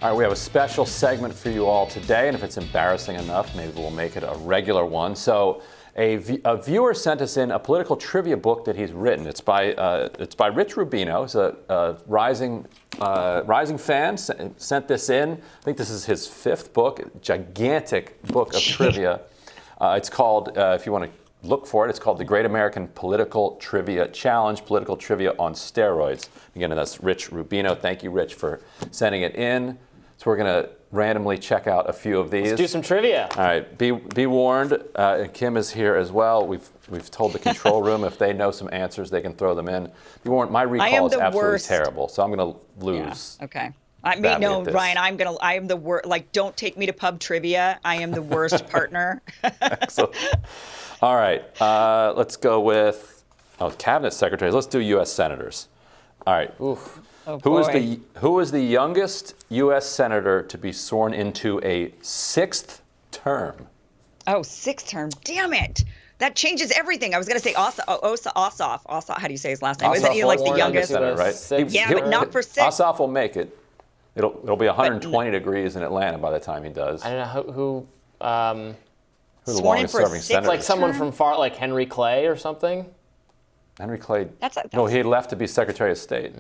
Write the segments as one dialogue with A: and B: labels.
A: All right, we have a special segment for you all today, and if it's embarrassing enough, maybe we'll make it a regular one. So, a viewer sent us in a political trivia book that he's written. It's by Rich Rubino. He's a rising fan. Sent this in. I think this is his 5th book. Gigantic book of trivia. It's called, if you want to look for it, it's called The Great American Political Trivia Challenge, Political Trivia on Steroids. Again, that's Rich Rubino. Thank you, Rich, for sending it in. So we're going to randomly check out a few of these.
B: Let's do some trivia.
A: All right, be warned. Kim is here as well. We've told the control room if they know some answers, they can throw them in. Be warned. My recall is absolutely terrible, so I'm going to lose.
C: Yeah, okay. Ryan, I am the worst. Like, don't take me to pub trivia. I am the worst partner.
A: Excellent. All right, let's go with cabinet secretaries. Let's do U.S. senators. All right.
B: Oof.
C: Oh,
A: who is the youngest U.S. senator to be sworn into a 6th term?
C: Oh, 6th term. Damn it. That changes everything. I was going to say Ossoff. Ossoff. How do you say his last name? Isn't he like the youngest?
A: Senator, right?
C: Yeah, but not for 6.
A: Ossoff will make it. It'll be 120 degrees in Atlanta by the time he does.
B: I don't know who
A: the
C: sworn in
A: longest
C: for a
A: serving
C: 6th
A: senator.
B: like someone from far, like Henry Clay or something.
A: Henry Clay.
C: No,
A: he left to be Secretary of State.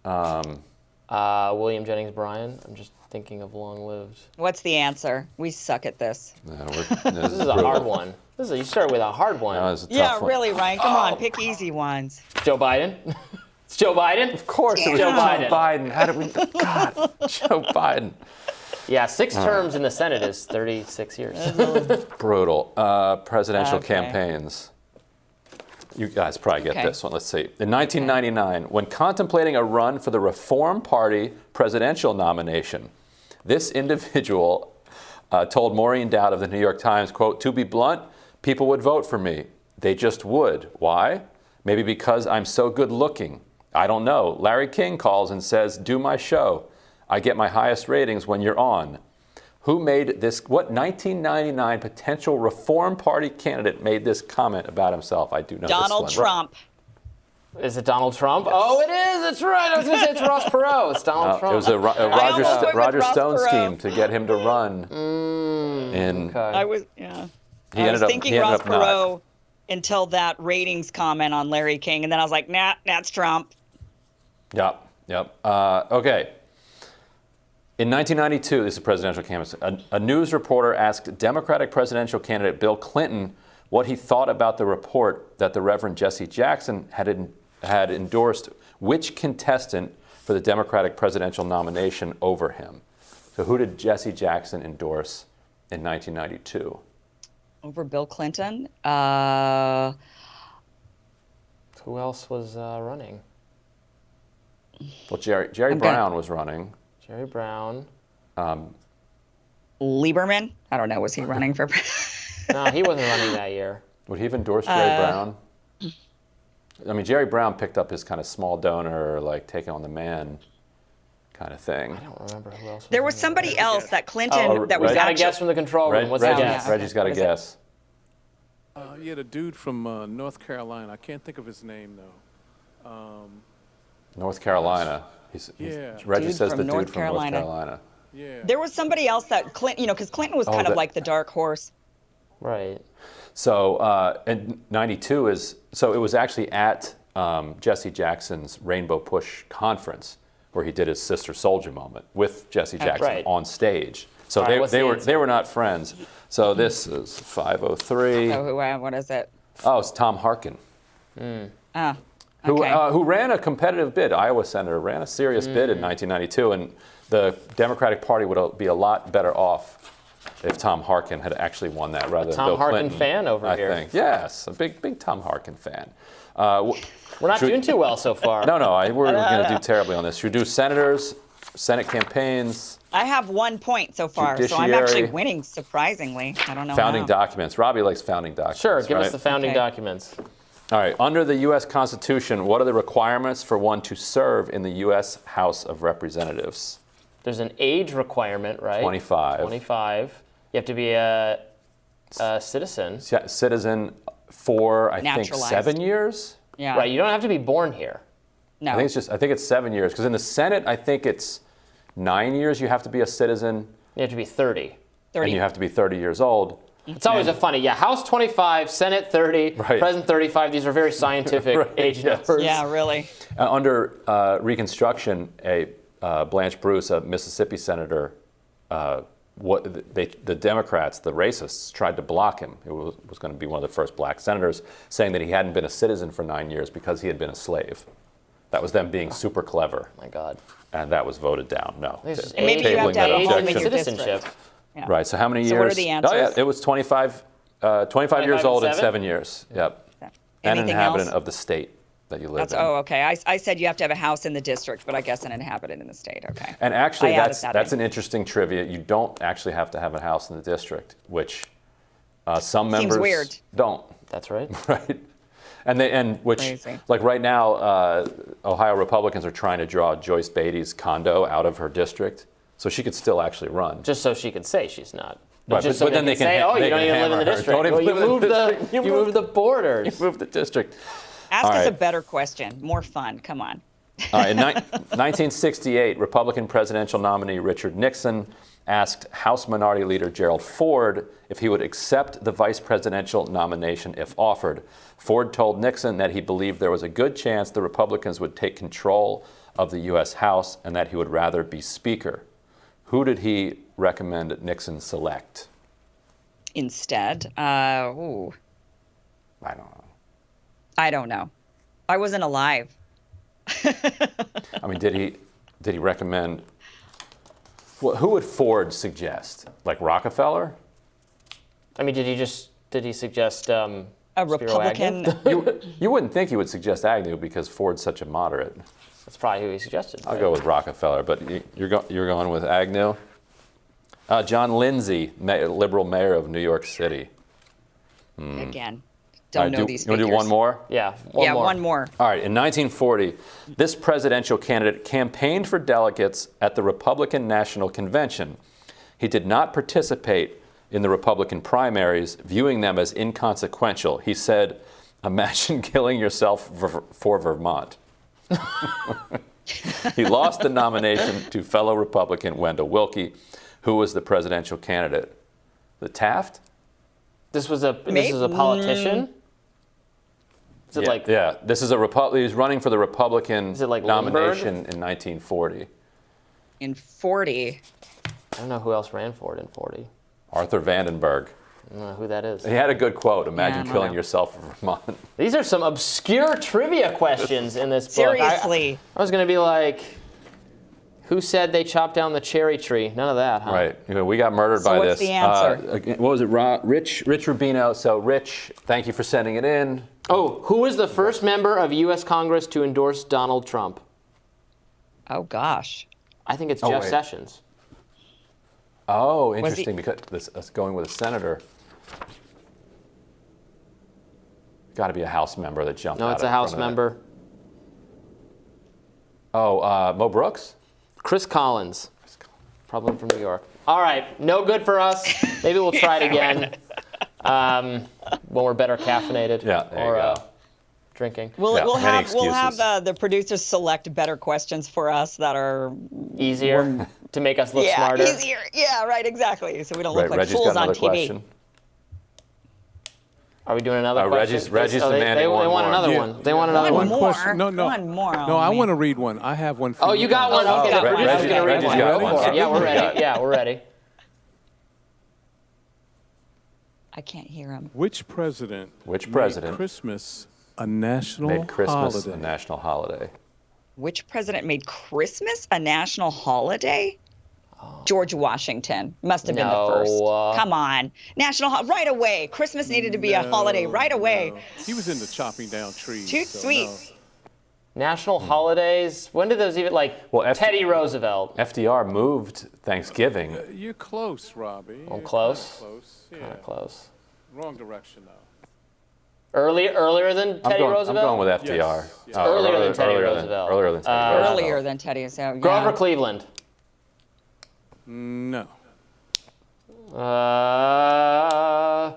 B: William Jennings Bryan. I'm just thinking of long-lived.
C: What's the answer? We suck at this.
A: No,
B: this is a hard one. You start with a hard one.
A: No, it's a tough one.
C: Really, Ryan. Come on, pick easy ones.
B: Joe Biden. It's Joe Biden.
A: Of course, it was
B: Joe
A: Joe Biden. How did we? God, Joe Biden.
B: Yeah, 6 terms in the Senate is 36 years.
A: Brutal. Presidential campaigns. You guys probably get this one. Let's see. In 1999, when contemplating a run for the Reform Party presidential nomination, this individual told Maureen Dowd of the New York Times, quote, "To be blunt, people would vote for me. They just would. Why? Maybe because I'm so good looking. I don't know. Larry King calls and says, do my show. I get my highest ratings when you're on." Who made this? What 1999 potential Reform Party candidate made this comment about himself? I do know
C: Donald
A: this one.
C: Trump.
B: Is it Donald Trump? Yes. Oh, it is. That's right. I was going to say it's Ross Perot. It's Donald Trump.
A: It was a Roger Stone scheme to get him to run.
C: I was thinking Ross Perot until that ratings comment on Larry King, and then I was like, nah, that's Trump.
A: Yep. Okay. In 1992, this is a presidential canvass, a news reporter asked Democratic presidential candidate Bill Clinton what he thought about the report that the Reverend Jesse Jackson had endorsed which contestant for the Democratic presidential nomination over him. So who did Jesse Jackson endorse in 1992?
C: Over Bill Clinton?
B: Who else was running?
A: Well, Jerry Brown was running.
B: Jerry Brown.
C: Lieberman? I don't know. Was he running for?
B: No, he wasn't running that year.
A: Would he have endorsed Jerry Brown? I mean, Jerry Brown picked up his kind of small donor, like taking on the man kind of thing.
B: I don't remember who else.
C: There was somebody else that Clinton that was
B: got a guess from the control room. What's the guess?
A: Reggie's got a guess.
D: Yeah, the dude from North Carolina. I can't think of his name though.
A: North Carolina. Reggie says the dude from North Carolina.
D: Yeah.
C: There was somebody else that Clinton, because Clinton was kind of like the dark horse.
B: Right.
A: So in 92 it was actually at Jesse Jackson's Rainbow Push conference where he did his Sister Soldier moment with Jesse Jackson on stage. So they were not friends. So this is 503.
C: So what is it?
A: Oh, it's Tom Harkin. Who ran a competitive bid. Iowa senator ran a serious bid in 1992, and the Democratic Party would be a lot better off if Tom Harkin had actually won that rather than Bill Clinton.
B: Tom Harkin fan over here.
A: I think. Yes, a big Tom Harkin fan.
B: We're not doing too well so far.
A: No, we're going to do terribly on this. Should we do senators, Senate campaigns?
C: I have 1 point so far, so I'm actually winning, surprisingly. I don't know
A: Founding documents. Robby likes founding documents.
B: Sure, give us the founding documents.
A: All right. Under the U.S. Constitution, what are the requirements for one to serve in the U.S. House of Representatives?
B: There's an age requirement, right?
A: 25.
B: 25. You have to be a citizen.
A: Citizen for, I think, 7 years?
C: Yeah.
B: Right. You don't have to be born here.
C: No.
A: I think it's 7 years. Because in the Senate, I think it's 9 years you have to be a citizen.
B: You have to be 30.
A: And you have to be 30 years old.
B: It's always a funny, House 25, Senate 30,
A: Right.
B: President 35. These are very scientific
A: Right,
B: age
A: yes.
B: numbers.
C: Yeah, really.
A: Under Reconstruction, Blanche Bruce, a Mississippi senator, the Democrats, the racists, tried to block him. It was going to be one of the first black senators, saying that he hadn't been a citizen for 9 years because he had been a slave. That was them being super clever.
B: Oh my God.
A: And that was voted down. No.
B: And
C: maybe you have to have a home in your
B: citizenship.
C: district. Yeah.
A: Right. So how many years?
C: So what are the answers?
A: Oh, yeah, it was 25 years old and
B: 7?
A: 7 years. Yep. And an
C: Anything
A: inhabitant
C: else?
A: of the state that you live in.
C: Oh, okay. I said you have to have a house in the district, but I guess an inhabitant in the state. Okay.
A: And actually,
C: I added
A: that's
C: that in.
A: an interesting trivia. You don't actually have to have a house in the district, which some members
C: weird.
A: don't.
B: That's right.
A: Right. Which,
C: Crazy.
A: like right now, Ohio Republicans are trying to draw Joyce Beatty's condo out of her district, so she could still actually run.
B: Just so she could say she's not.
A: Right,
B: Just
A: but
B: so
A: then
B: they can say, oh,
A: they
B: you don't
A: can
B: even live in the
A: hammer her.
B: district.
A: Don't even
B: Well,
A: live in the district.
B: you moved the borders.
A: You moved the district.
C: Ask
A: All
C: us a
A: right.
C: better question. More fun. Come on.
A: In 1968, Republican presidential nominee Richard Nixon asked House Minority Leader Gerald Ford if he would accept the vice presidential nomination if offered. Ford told Nixon that he believed there was a good chance the Republicans would take control of the U.S. House and that he would rather be Speaker. Who did he recommend Nixon select?
C: Instead,
A: I don't know.
C: I don't know. I wasn't alive.
A: I mean, did he recommend? Well, who would Ford suggest? Like Rockefeller?
B: I mean, did he suggest
C: A
B: Spiro
C: Republican.
B: Agnew?
A: You wouldn't think he would suggest Agnew because Ford's such a moderate.
B: That's probably who he suggested.
A: I'll
B: right?
A: go with Rockefeller, but you're going with Agnew. John Lindsay, liberal mayor of New York City.
C: Again,
A: All
C: don't
A: right,
C: know these
A: you want to
C: figures.
A: do one more?
B: Yeah.
C: One more.
A: All right, in 1940, this presidential candidate campaigned for delegates at the Republican National Convention. He did not participate in the Republican primaries, viewing them as inconsequential. He said, "Imagine killing yourself for Vermont." He lost the nomination to fellow Republican Wendell Willkie, who was the presidential candidate. The Taft?
B: This was a politician. Is it like
A: yeah, this is he's running for the Republican
B: Is it like
A: nomination
B: Lindbergh?
A: in 1940.
C: In 40.
B: I don't know who else ran for it in 40.
A: Arthur Vandenberg.
B: I don't know who that is.
A: He had a good quote, imagine
C: I don't
A: killing
C: know.
A: yourself for Vermont.
B: These are some obscure trivia questions in this book.
C: Seriously.
B: I was going to be like, who said they chopped down the cherry tree? None of that, huh?
A: Right. You know, we got murdered
C: So
A: by
C: what's
A: this.
C: the answer?
A: What was it? Rich Rubino. So, Rich, thank you for sending it in.
B: Oh, who was the first member of U.S. Congress to endorse Donald Trump?
C: Oh, gosh.
B: I think it's
A: Oh,
B: Jeff
A: wait.
B: Sessions.
A: Oh, interesting, because us going with a senator. Got to be a House member that jumped out.
B: No, it's a
A: in
B: House
A: front of it.
B: member.
A: Oh, Mo Brooks?
B: Chris Collins. Probably from New York. All right, no good for us. Maybe we'll try it again when we're better caffeinated.
A: Yeah, there you
B: or
A: go.
B: drinking.
C: We'll
A: many
C: have
A: excuses.
C: the producers select better questions for us that are
B: Easier to make us look smarter.
C: easier. Yeah, right, exactly. So we don't look
A: Right,
C: like
A: Reggie's
C: fools
A: got
C: on
A: another
C: TV.
A: question.
B: Are we doing another question?
A: Reggie's demanding
B: they
A: one
B: want
A: more.
B: another
D: Yeah.
B: one. They want another
C: One
B: one.
C: more.
D: question. No.
C: One more.
D: No, I want to read one. I have one for
B: Oh, you got one.
C: Oh,
B: Okay,
C: you
B: the
C: got one.
B: producer's
C: Okay.
B: going to read
A: Reggie's
B: one.
A: got
B: Go
A: one.
B: for it. Yeah, we're
A: Yeah.
B: ready. Yeah, we're ready.
C: I can't hear him.
D: Which president
A: Which
D: made
A: president
D: Christmas a national
A: made Christmas
D: holiday?
A: a national holiday?
C: Which president made Christmas a national holiday? George Washington must have been the first. Come on. Right away. Christmas needed to be a holiday right away.
D: No. He was into chopping down trees.
C: Too
D: so
C: sweet.
D: no.
B: National holidays. When did those even, like,
A: Well,
B: Teddy Roosevelt?
A: FDR moved Thanksgiving.
D: You're close, Robbie.
B: Oh,
D: You're
B: close?
D: kinda close. Yeah.
B: Kind of close.
D: Wrong direction, though.
B: Earlier than Teddy
A: I'm
B: Roosevelt?
A: going with FDR.
D: Yes. Yes.
B: Earlier than Teddy Roosevelt.
A: Earlier than Teddy Roosevelt.
C: Earlier than Teddy. So, yeah.
B: Grover Cleveland.
D: No.
B: Uh,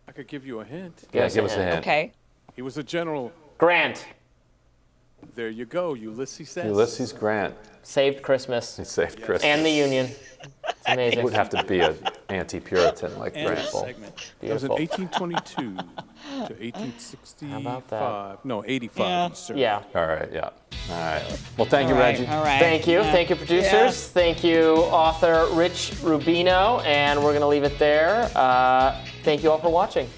D: I could give you a hint.
A: Yeah, give us a hint.
C: Okay.
D: He was a general.
B: Grant.
D: There you go, Ulysses S.
A: Ulysses Grant.
B: Saved Christmas.
A: He saved Christmas.
B: And the Union. It's amazing.
A: It would have to be an anti-Puritan like
E: And
A: Grateful.
E: segment.
D: It was in
B: Beautiful.
D: 1822 to 1865.
B: How about that?
D: No, 85.
C: Yeah.
D: he served.
B: Yeah.
A: All right, yeah. All right. Well, thank you,
C: All right,
A: Reggie.
C: all right.
B: Thank you.
C: Yeah.
B: Thank you, producers.
C: Yeah.
B: Thank you, author Rich Rubino. And we're going to leave it there. Thank you all for watching.